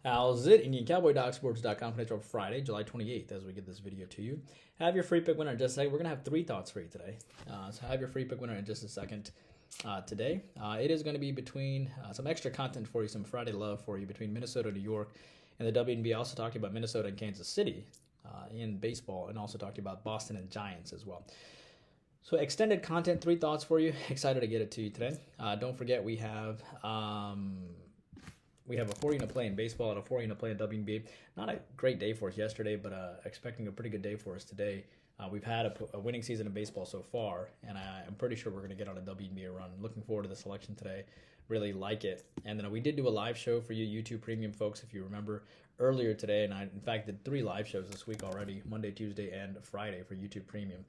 How's it? Indian Cowboy DocSports.com for Friday, July 28th, as we get this video to you. Have your free pick winner in just a second. We're going to have three thoughts for you today. So have your free pick winner in just a second today. It is going to be between some extra content for you, some Friday love for you between Minnesota, New York, and the WNBA. Also talking about Minnesota and Kansas City in baseball, and also talking about Boston and Giants as well. So extended content, three thoughts for you. Excited to get it to you today. Don't forget we have a 4 unit play in baseball and a 4 unit play in WNBA. Not a great day for us yesterday, but expecting a pretty good day for us today. We've had a winning season in baseball so far, and I'm pretty sure we're going to get on a WNBA run. Looking forward to the selection today. Really like it. And then we did do a live show for you YouTube Premium folks, if you remember, earlier today. And I, in fact, did 3 live shows this week already, Monday, Tuesday, and Friday for YouTube Premium.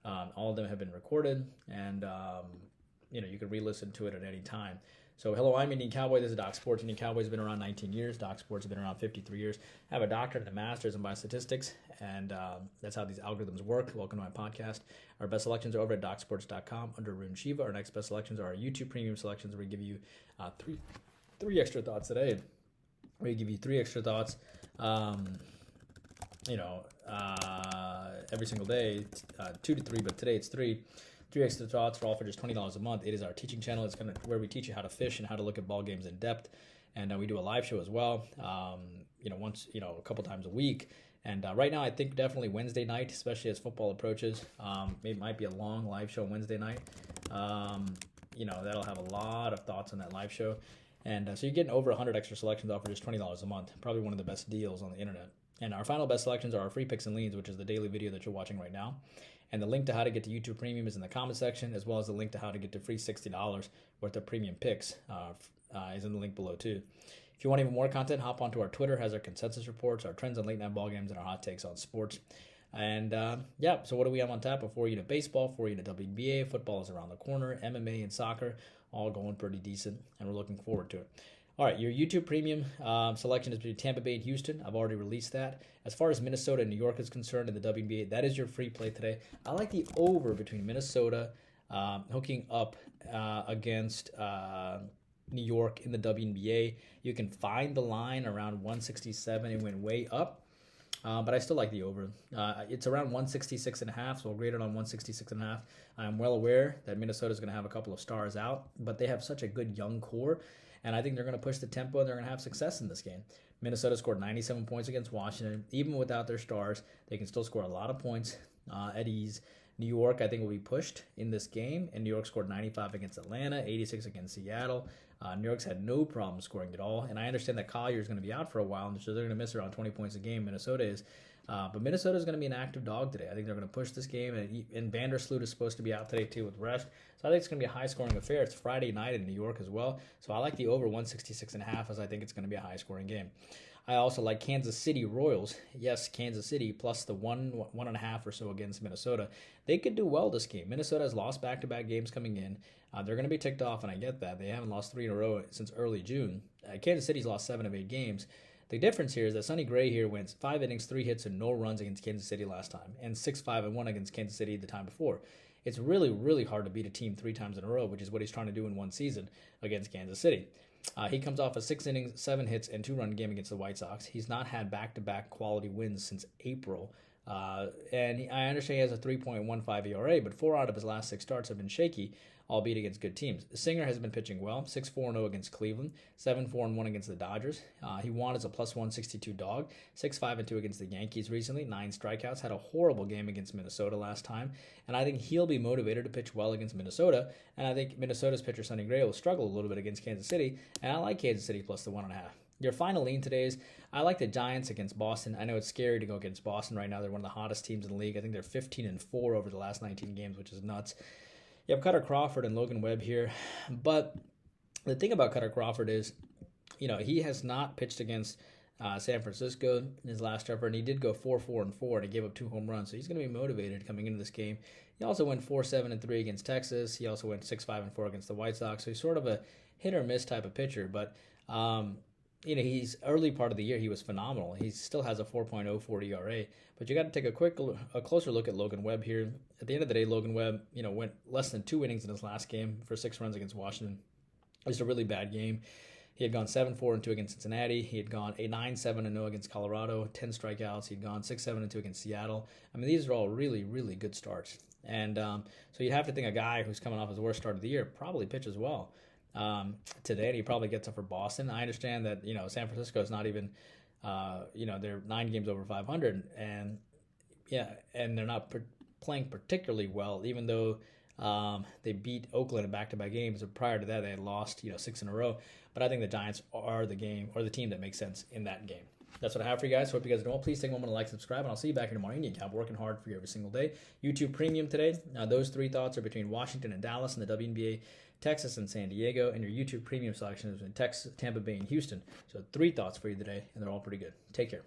All of them have been recorded, and you can re-listen to it at any time. So hello, I'm Indian Cowboy. This is Doc Sports. Indian Cowboy's been around 19 years. Doc Sports has been around 53 years. I have a doctorate and a master's in Biostatistics, and that's how these algorithms work. Welcome to my podcast. Our best selections are over at docsports.com under Rune Shiva. Our next best selections are our YouTube Premium selections, where we give you three extra thoughts today. We give you 3 extra thoughts, every single day, 2 to 3, but today it's 3. 3 extra thoughts for all for just $20 a month. It is our teaching channel. It's where we teach you how to fish and how to look at ball games in depth. And we do a live show as well, a couple times a week. And right now, I think definitely Wednesday night, especially as football approaches, it might be a long live show Wednesday night. That'll have a lot of thoughts on that live show. And so you're getting over 100 extra selections off for just $20 a month. Probably one of the best deals on the internet. And our final best selections are our free picks and leans, which is the daily video that you're watching right now. And the link to how to get to YouTube Premium is in the comment section, as well as the link to how to get to free $60 worth of premium picks is in the link below too. If you want even more content, hop onto our Twitter, has our consensus reports, our trends on late night ball games, and our hot takes on sports. And so what do we have on tap? A 4 unit baseball, 4 unit WNBA, football is around the corner, MMA and soccer, all going pretty decent, and we're looking forward to it. All right, your YouTube Premium selection is between Tampa Bay and Houston. I've already released that. As far as Minnesota and New York is concerned in the WNBA, that is your free play today. I like the over between Minnesota hooking up against New York in the WNBA. You can find the line around 167. It went way up. But I still like the over. It's around 166.5, so I'll grade it on 166.5. I'm well aware that Minnesota is going to have a couple of stars out, but they have such a good young core, and I think they're going to push the tempo and they're going to have success in this game. Minnesota scored 97 points against Washington. Even without their stars, they can still score a lot of points at ease. New York, I think, will be pushed in this game, and New York scored 95 against Atlanta, 86 against Seattle. New York's had no problem scoring at all, and I understand that Collier is going to be out for a while, and so they're going to miss around 20 points a game. Minnesota is, but Minnesota is going to be an active dog today. I think they're going to push this game, and Vandersloot is supposed to be out today too with rest, so I think it's going to be a high-scoring affair. It's Friday night in New York as well, so I like the over 166.5 as I think it's going to be a high-scoring game. I also like Kansas City Royals. Yes, Kansas City plus the 1.5 or so against Minnesota. They could do well this game. Minnesota has lost back-to-back games coming in. They're going to be ticked off, and I get that. They haven't lost 3 in a row since early June. Kansas City's lost 7 of 8 games. The difference here is that Sonny Gray here went 5 innings, 3 hits, and no runs against Kansas City last time, and 6-5-1 against Kansas City the time before. It's really, really hard to beat a team 3 times in a row, which is what he's trying to do in one season against Kansas City. He comes off a 6 innings, 7 hits, and 2-run game against the White Sox. He's not had back-to-back quality wins since April. And I understand he has a 3.15 ERA, but 4 out of his last 6 starts have been shaky, albeit against good teams. Singer has been pitching well, 6-4-0 against Cleveland, 7-4-1 against the Dodgers. He won as a plus 162 dog, 6-5-2 against the Yankees recently, 9 strikeouts, had a horrible game against Minnesota last time, and I think he'll be motivated to pitch well against Minnesota, and I think Minnesota's pitcher Sonny Gray will struggle a little bit against Kansas City, and I like Kansas City plus the 1.5. Your final lean today is I like the Giants against Boston. I know it's scary to go against Boston right now. They're one of the hottest teams in the league. I think they're 15-4 over the last 19 games, which is nuts. You have Cutter Crawford and Logan Webb here. But the thing about Cutter Crawford is, he has not pitched against San Francisco in his last effort, and he did go 4-4-4, and he gave up 2 home runs. So he's going to be motivated coming into this game. He also went 4-7-3 against Texas. He also went 6-5-4 against the White Sox. So he's sort of a hit-or-miss type of pitcher. But he's early part of the year, he was phenomenal. He still has a 4.04 ERA, but you got to take a closer look at Logan Webb here. At the end of the day, Logan Webb, went less than 2 innings in his last game for 6 runs against Washington. It was a really bad game. He had gone 7-4-2 against Cincinnati. He had gone 9-7-0 against Colorado, 10 strikeouts. He'd gone 6-7-2 against Seattle. I mean, these are all really, really good starts. And so you'd have to think a guy who's coming off his worst start of the year probably pitches well today, and he probably gets up for Boston. I understand that, San Francisco is not even, they're 9 games over 500, and they're not playing particularly well, even though they beat Oakland in back-to-back games. Prior to that, they had lost, 6 in a row. But I think the Giants are the team that makes sense in that game. That's what I have for you guys. Hope you guys are doing well. Please take a moment to like, subscribe, and I'll see you back here tomorrow. Indian Cowboy, working hard for you every single day. YouTube Premium today. Those 3 thoughts are between Washington and Dallas in the WNBA, Texas and San Diego, and your YouTube Premium selection is in Texas, Tampa Bay, and Houston. So 3 thoughts for you today, and they're all pretty good. Take care.